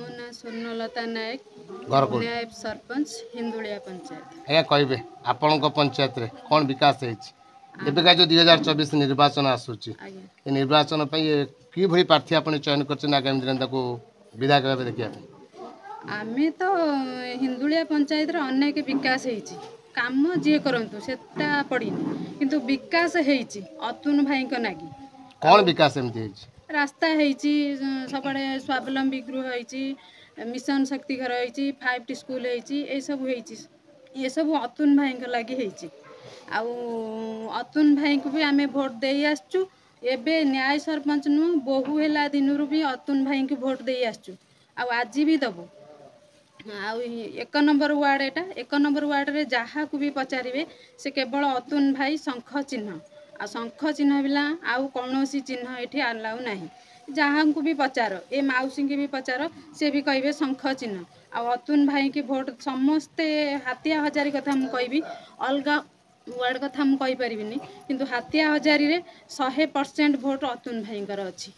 मो ना स्वर्णलता नायक घर को नायब सरपंच हिंदुलिया पंचायत। आज्ञा कहे आपण पंचायत रे कौन विकास एबिका जो 2024 निर्वाचन आसूची ए निर्वाचन कि भली प्रार्थी आप चयन कर आगामी दिन विधायक भाव देखा आमे तो हिंदुलिया पंचायत रे अनेक विकास होईची काम जे करंतु सेटा पड़िनी किंतु विकास होईची अतुल भाई को नागी कौन विकास एमती रास्ता होईची सबडे स्वावलंबी गृह होईची मिशन शक्ति घर होईची 5T स्कूल होईची ए सब होईची ये सब अतुल भाई को लागी होईची आउ अतुल भाई को भी आमे वोट देई आसचु एबे न्याय सरपंच नु बहु हेला दिनरु भी अतुल भाई को वोट देई आसचु आउ आज भी दबो आउ 1 नंबर वार्ड एटा 1 नंबर वार्ड रे जहा को भी पचारिबे से केवल अतुल भाई शंख चिन्ह आ शंख चिन्ह बिला आउ कौनसी चिन्ह एठी अलाउ नाही जहाँ को भी पचार ए माउसी के भी पचार से भी कहिबे शंख चिन्ह आ अतुल भाई के वोट समस्ते हाथिया हजारी कथा मु कहबी अलगा वार्ड कथा मु कहि परिबिनी किंतु हाथिया हजारी रे 100% वोट अतुल भाई कर अछि।